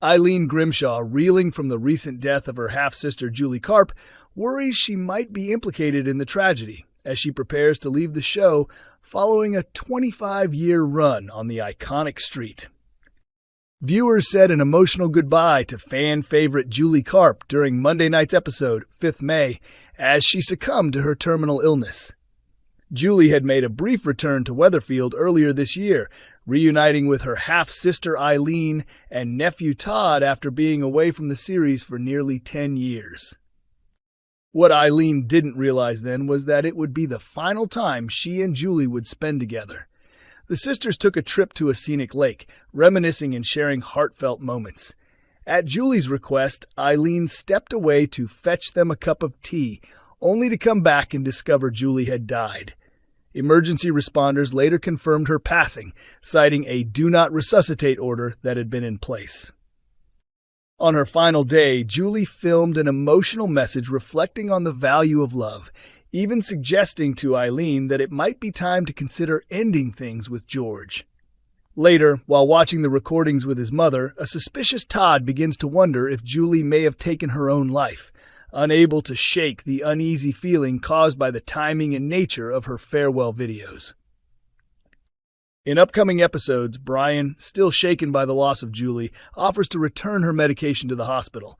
Eileen Grimshaw, reeling from the recent death of her half-sister Julie Carp, worries she might be implicated in the tragedy as she prepares to leave the show following a 25-year run on the iconic street. Viewers said an emotional goodbye to fan favorite Julie Carp during Monday night's episode, 5th May, as she succumbed to her terminal illness. Julie had made a brief return to Weatherfield earlier this year, reuniting with her half-sister Eileen and nephew Todd after being away from the series for nearly 10 years. What Eileen didn't realize then was that it would be the final time she and Julie would spend together. The sisters took a trip to a scenic lake, reminiscing and sharing heartfelt moments. At Julie's request, Eileen stepped away to fetch them a cup of tea, only to come back and discover Julie had died. Emergency responders later confirmed her passing, citing a do not resuscitate order that had been in place. On her final day, Julie filmed an emotional message reflecting on the value of love, even suggesting to Eileen that it might be time to consider ending things with George. Later, while watching the recordings with his mother, a suspicious Todd begins to wonder if Julie may have taken her own life, unable to shake the uneasy feeling caused by the timing and nature of her farewell videos. In upcoming episodes, Brian, still shaken by the loss of Julie, offers to return her medication to the hospital.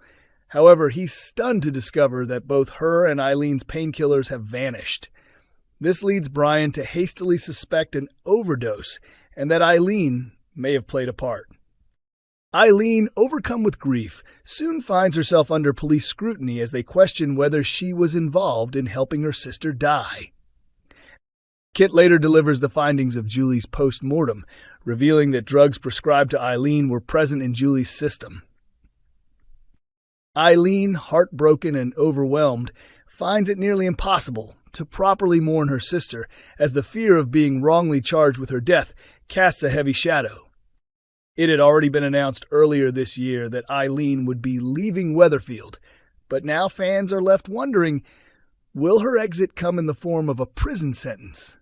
However, he's stunned to discover that both her and Eileen's painkillers have vanished. This leads Brian to hastily suspect an overdose and that Eileen may have played a part. Eileen, overcome with grief, soon finds herself under police scrutiny as they question whether she was involved in helping her sister die. Kit later delivers the findings of Julie's post-mortem, revealing that drugs prescribed to Eileen were present in Julie's system. Eileen, heartbroken and overwhelmed, finds it nearly impossible to properly mourn her sister, as the fear of being wrongly charged with her death casts a heavy shadow. It had already been announced earlier this year that Eileen would be leaving Weatherfield, but now fans are left wondering, will her exit come in the form of a prison sentence?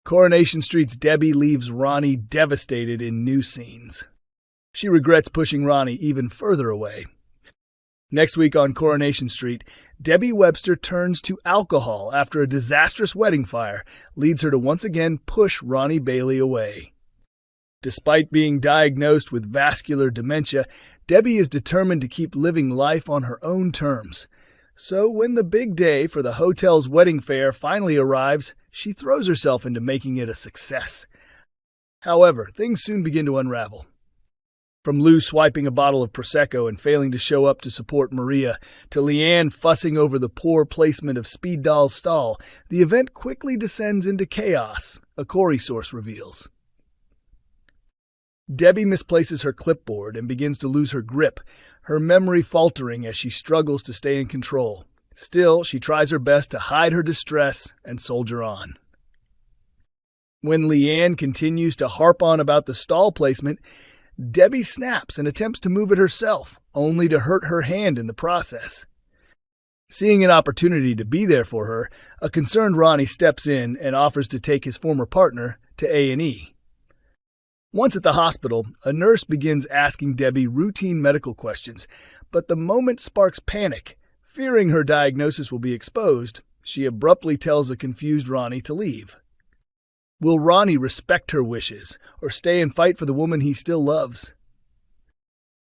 Coronation Street's Debbie leaves Ronnie devastated in new scenes. She regrets pushing Ronnie even further away. Next week on Coronation Street, Debbie Webster turns to alcohol after a disastrous wedding fire leads her to once again push Ronnie Bailey away. Despite being diagnosed with vascular dementia, Debbie is determined to keep living life on her own terms. So when the big day for the hotel's wedding fair finally arrives, she throws herself into making it a success. However, things soon begin to unravel. From Lou swiping a bottle of Prosecco and failing to show up to support Maria, to Leanne fussing over the poor placement of Speed Doll's stall, the event quickly descends into chaos, a corrie source reveals. Debbie misplaces her clipboard and begins to lose her grip, her memory faltering as she struggles to stay in control. Still, she tries her best to hide her distress and soldier on. When Leanne continues to harp on about the stall placement, Debbie snaps and attempts to move it herself, only to hurt her hand in the process. Seeing an opportunity to be there for her, a concerned Ronnie steps in and offers to take his former partner to A&E. Once at the hospital, a nurse begins asking Debbie routine medical questions, but the moment sparks panic. Fearing her diagnosis will be exposed, she abruptly tells a confused Ronnie to leave. Will Ronnie respect her wishes, or stay and fight for the woman he still loves?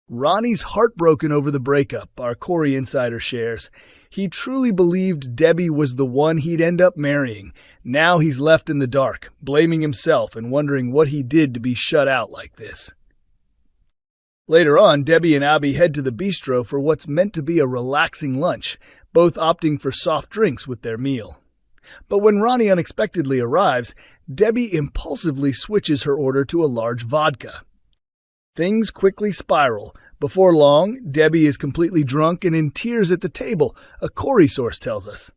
Ronnie's heartbroken over the breakup, our Corrie insider shares. He truly believed Debbie was the one he'd end up marrying. Now he's left in the dark, blaming himself and wondering what he did to be shut out like this. Later on, Debbie and Abby head to the bistro for what's meant to be a relaxing lunch, both opting for soft drinks with their meal. But when Ronnie unexpectedly arrives, Debbie impulsively switches her order to a large vodka. Things quickly spiral. Before long, Debbie is completely drunk and in tears at the table, a corrie source tells us.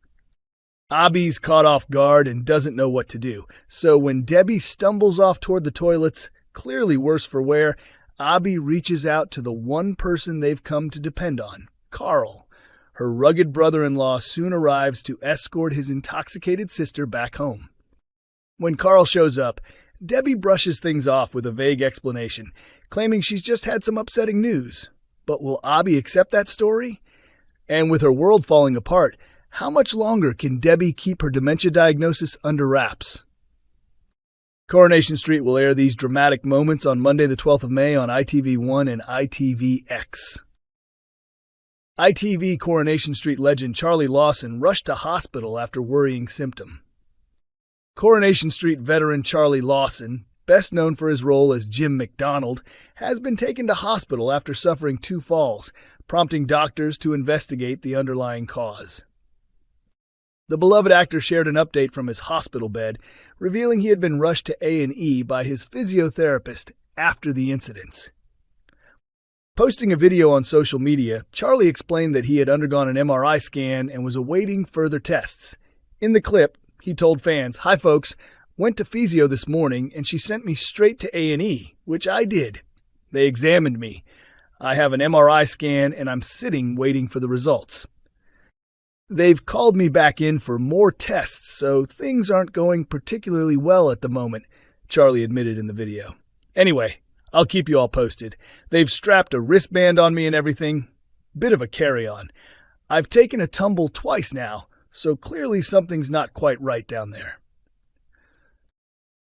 Abby's caught off guard and doesn't know what to do, so when Debbie stumbles off toward the toilets, clearly worse for wear, Abby reaches out to the one person they've come to depend on, Carl. Her rugged brother-in-law soon arrives to escort his intoxicated sister back home. When Carl shows up, Debbie brushes things off with a vague explanation, claiming she's just had some upsetting news. But will Abby accept that story? And with her world falling apart, how much longer can Debbie keep her dementia diagnosis under wraps? Coronation Street will air these dramatic moments on Monday the 12th of May on ITV1 and ITVX. ITV Coronation Street legend Charlie Lawson rushed to hospital after worrying symptom. Coronation Street veteran Charlie Lawson, best known for his role as Jim McDonald, has been taken to hospital after suffering 2 falls, prompting doctors to investigate the underlying cause. The beloved actor shared an update from his hospital bed, revealing he had been rushed to A&E by his physiotherapist after the incidents. Posting a video on social media, Charlie explained that he had undergone an MRI scan and was awaiting further tests. In the clip, he told fans, "Hi folks, went to physio this morning and she sent me straight to A&E, which I did. They examined me. I have an MRI scan and I'm sitting waiting for the results. They've called me back in for more tests, so things aren't going particularly well at the moment," Charlie admitted in the video. "Anyway, I'll keep you all posted. They've strapped a wristband on me and everything. Bit of a carry-on. I've taken a tumble twice now, so clearly something's not quite right down there."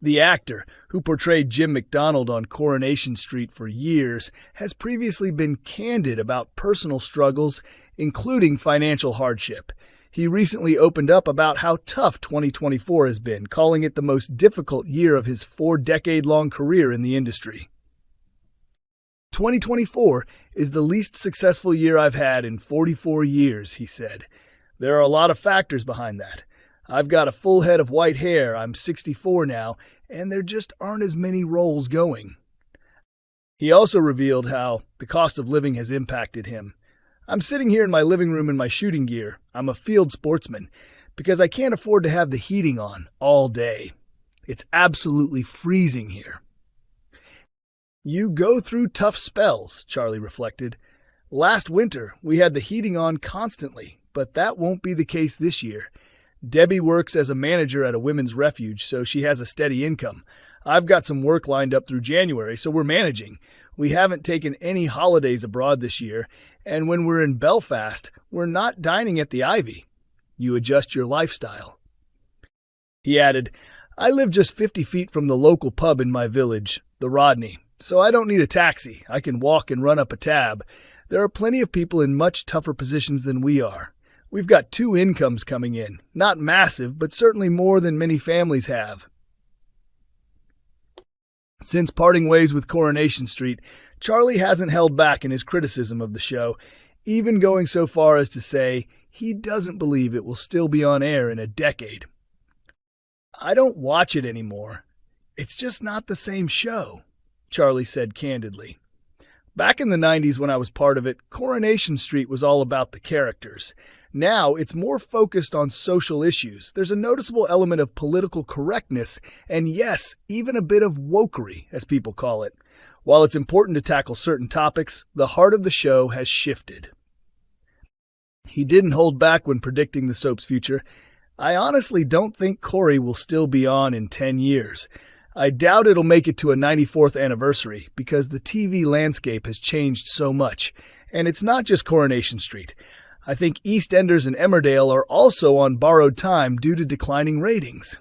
The actor, who portrayed Jim McDonald on Coronation Street for years, has previously been candid about personal struggles, including financial hardship. He recently opened up about how tough 2024 has been, calling it the most difficult year of his 4-decade-long career in the industry. 2024 is the least successful year I've had in 44 years, he said. There are a lot of factors behind that. I've got a full head of white hair, I'm 64 now, and there just aren't as many roles going. He also revealed how the cost of living has impacted him. "I'm sitting here in my living room in my shooting gear. I'm a field sportsman, because I can't afford to have the heating on all day. It's absolutely freezing here." You go through tough spells, Charlie reflected. Last winter, we had the heating on constantly, but that won't be the case this year. Debbie works as a manager at a women's refuge, so she has a steady income. I've got some work lined up through January, so we're managing. We haven't taken any holidays abroad this year, and when we're in Belfast, we're not dining at the Ivy. You adjust your lifestyle. He added, "I live just 50 feet from the local pub in my village, the Rodney, so I don't need a taxi. I can walk and run up a tab. There are plenty of people in much tougher positions than we are. We've got 2 incomes coming in, not massive, but certainly more than many families have." Since parting ways with Coronation Street, Charlie hasn't held back in his criticism of the show, even going so far as to say he doesn't believe it will still be on air in a decade. "I don't watch it anymore. It's just not the same show," Charlie said candidly. "Back in the 90s when I was part of it, Coronation Street was all about the characters. Now it's more focused on social issues. There's a noticeable element of political correctness, and yes, even a bit of wokery, as people call it. While it's important to tackle certain topics, the heart of the show has shifted." He didn't hold back when predicting the soap's future. "I honestly don't think Corrie will still be on in 10 years. I doubt it'll make it to a 94th anniversary because the TV landscape has changed so much. And it's not just Coronation Street. I think EastEnders and Emmerdale are also on borrowed time due to declining ratings."